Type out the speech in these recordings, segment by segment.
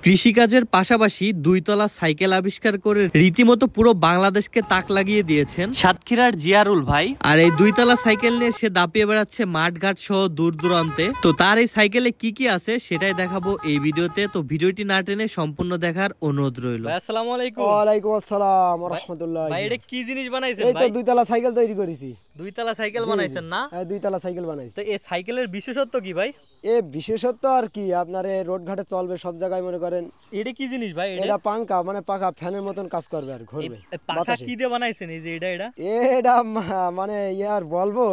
কৃষিকাজের পাশাপাশি দুইতলা সাইকেল আবিষ্কার করে রীতিমতো পুরো বাংলাদেশকে তাক লাগিয়ে দিয়েছেন সাতক্ষীরার জিয়ারুল ভাই। আর এই দুইতলা সাইকেল নিয়ে সে দাপিয়ে বেড়াচ্ছে মাঠঘাট সহ দূর দূরান্তে। তো তার এই সাইকেলে কি কি আছে সেটাই দেখাবো এই ভিডিওতে। তো ভিডিওটি না টেনে সম্পূর্ণ দেখার অনুরোধ রইল। আসসালামু আলাইকুম। ওয়ালাইকুম আসসালাম ওয়া রাহমাতুল্লাহি। ভাই এটা কি জিনিস বানাইছেন ভাই? এই তো দুইতলা সাইকেল তৈরি করেছি। দুইতলা সাইকেল বানাইছেন না? হ্যাঁ, দুইতলা সাইকেল বানাইছি। তো এই সাইকেলের বিশেষত্ব কি ভাই? বিশেষত্ব আর কি, আপনার রোড ঘাটে চলবে সব জায়গায়, মনে করেন। এটা কি জিনিস ভাই? এটা পাঙ্কা, মানে পাকা ফ্যানের মতন কাজ করবে আর ঘুরবে। পাখা কি দিয়ে বানাইছেন এই যে এটা? এটা মানে আর বলবো,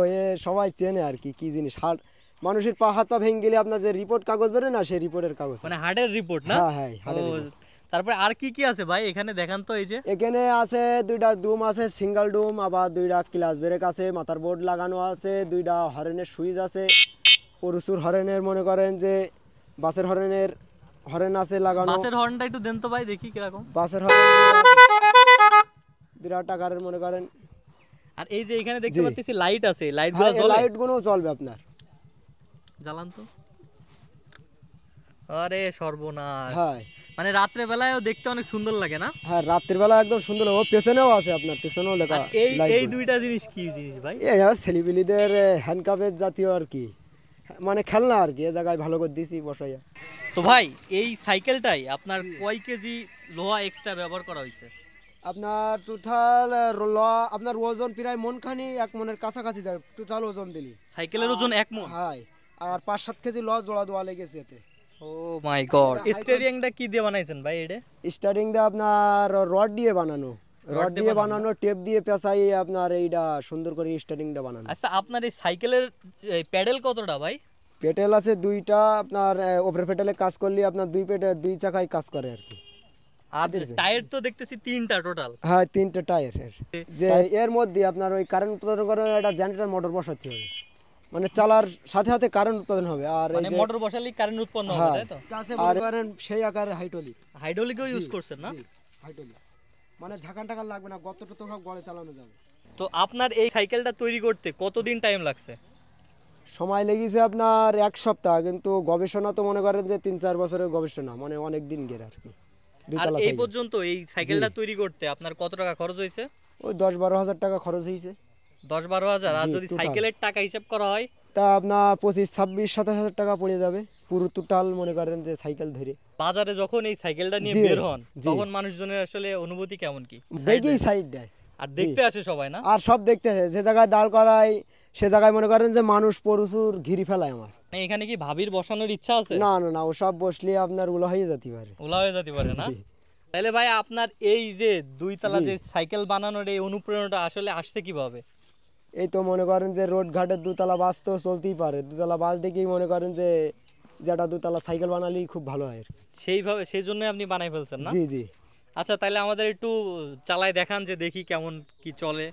সবাই চেনে আর কি কি জিনিস। হাট মানুষের পা হাত পা ভেঙে গেলে আপনার যে রিপোর্ট কাগজ বেরোয় না, সেই রিপোর্টের কাগজ, মানে হার্টের রিপোর্ট না? হ্যাঁ হার্টের রিপোর্ট। তারপরে আর কি কি আছে ভাই এখানে দেখান তো। এই যে এখানে আছে দুইটা ডুম আছে, সিঙ্গেল ডুম, আবার দুইটা ক্লাচ ব্রেক আছে, মাথার বোর্ড লাগানো আছে, দুইটা হরেনের সুইচ আছে, প্রচুর হরেনের, মনে করেন যে বাসের হরেন আছে লাগানো। বাসের হর্নটা একটু দেন তো ভাই, দেখি কি রকম বাসের হরেন বিরাট আকারের, মনে করেন। আর এই যে এখানে দেখতে পাচ্ছি লাইট আছে, লাইটগুলো জ্বলে? লাইটগুলো চলবে আপনার। জ্বালান তো। আরে সর্বনাশ। হ্যাঁ, মানে রাত্রে বেলায়ও দেখতে অনেক সুন্দর লাগে না? হ্যাঁ, রাত্রির বেলা একদম সুন্দর। ও পেছনেও আছে, আপনার পেছনেও লেখা। এই দুইটা জিনিস কি জিনিস ভাই? এটা ছেলেপিলিদের হ্যান্ডকাপের জাতীয় আর কি, মানে খেলনা আর কি। এ জায়গায় ভালো করে দিছি বসাইয়া। তো ভাই এই সাইকেলটাই আপনার কয় কেজি লোহা এক্সট্রা ব্যবহার করা হয়েছে? আপনার টোটাল আপনার ওজন প্রায় মনখানি, 1 মনের কাছাকাছি যায় টোটাল ওজন দিলি। সাইকেলের ওজন 1 মন? হ্যাঁ, আর 5-7 কেজি লস জোড়া দেওয়া লেগেছে এতে। ও মাই গড। স্টিয়ারিংটা কি দিয়ে বানাইছেন ভাই? এটা স্টার্টিং দিয়ে আপনার রড দিয়ে বানানো, টেপ দিয়ে পেঁচাই আপনার এইটা সুন্দর করে স্টার্টিংটা বানানো। আচ্ছা, আপনার এই সাইকেলের প্যাডেল কতটা ভাই? পেডেল আছে দুইটা, আপনার ওপরে পেডেলে কাজ করলে আপনার দুই চাকায় কাজ করে আর কি। আর টায়ার তো দেখতেছি 3টা টোটাল। হ্যাঁ, 3টা টায়ার। যে এর মধ্যে আপনার ওই কারেন্ট উৎপাদন করে একটা জেনারেটর মোটর বসাতে হবে, মানে চালার সাথে সাথে কারেন্ট উৎপাদন হবে। আর এই যে মোটর বসালেই কারেন্ট উৎপন্ন হবে, তাই তো? আর কারেন্ট সেই আকারের হাইড্রোলিকও ইউজ করছেন না? হাইড্রোলিক, মানে ঝাঁকান টাকান লাগবে না, গত টত সব গড়ে চালানো যাবে। তো আপনার এই সাইকেলটা তৈরি করতে কতদিন টাইম লাগছে? সময় লেগেছে আপনার 1 সপ্তাহ, কিন্তু গবেষণা তো মনে করেন যে 3-4 বছরের গবেষণা, মানে অনেক দিন গের আর কি। আর এই পর্যন্ত এই সাইকেলটা তৈরি করতে আপনার কত টাকা খরচ হয়েছে? ওই 10-12 হাজার টাকা খরচ হয়েছে। 10-12 হাজার? আর যদি সাইকেলের টাকা হিসাব করা হয় তা আপনার 25-26-27 হাজার টাকা পড়ে যাবে পুরো টোটাল, মনে করেন যে সাইকেল ধরে। বাজারে যখন এই সাইকেলটা নিয়ে বের হন তখন মানুষজনের আসলে অনুভূতি কেমন কি? দেখেই সাইড দেয় আর দেখতে আসে সবাই না? আর সব দেখতে আসে, যে জায়গায় দাঁড় করায় সে জায়গায় মনে করেন যে মানুষ প্রচুর ঘিরি ফেলায় আমার। এখানে কি ভাবির বসানোর ইচ্ছা আছে? না না না, ও সব বসলে আপনার উলা হয়ে যেতে পারে। উলা হয়ে যেতে পারে না? তাহলে ভাই আপনার এই যে দুইতলা যে সাইকেল বানানোর এই অনুপ্রেরণাটা আসলে আসছে কিভাবে? এই তো মনে করেন যে রোড ঘাটের দুতলা বাস তো চলতেই পারে, দুতলা বাস দেখেই মনে করেন যে যেটা দুতলা সাইকেল বানালেই খুব ভালো হয়। সেইভাবে সেই জন্য আপনি বানাই ফেলছেন না? জি জি। আচ্ছা, তাহলে আমাদের একটু চালাই দেখান, যে দেখি কেমন কি চলে।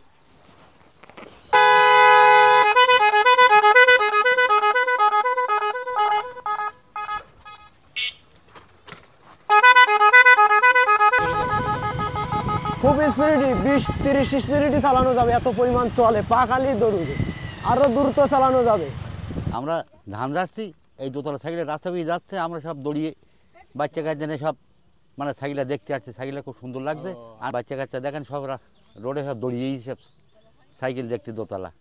খুব স্পিডে 20-30 স্পিডে চালানো যাবে, এত পরিমাণ চলে, পা খালি দৌড়বে, আরো দ্রুত চালানো যাবে। আমরা ধান যাচ্ছি, এই দোতলা সাইকেলের রাস্তা দিয়ে যাচ্ছে, আমরা সব দৌড়িয়ে বাচ্চা কাচ্চা সব মানে সাইকেলটা দেখতে আসছে, সাইকেলটা খুব সুন্দর লাগছে। আর বাচ্চা কাচ্চা দেখেন সব রোডে সব দৌড়িয়েই সব সাইকেল দেখতে দোতলা।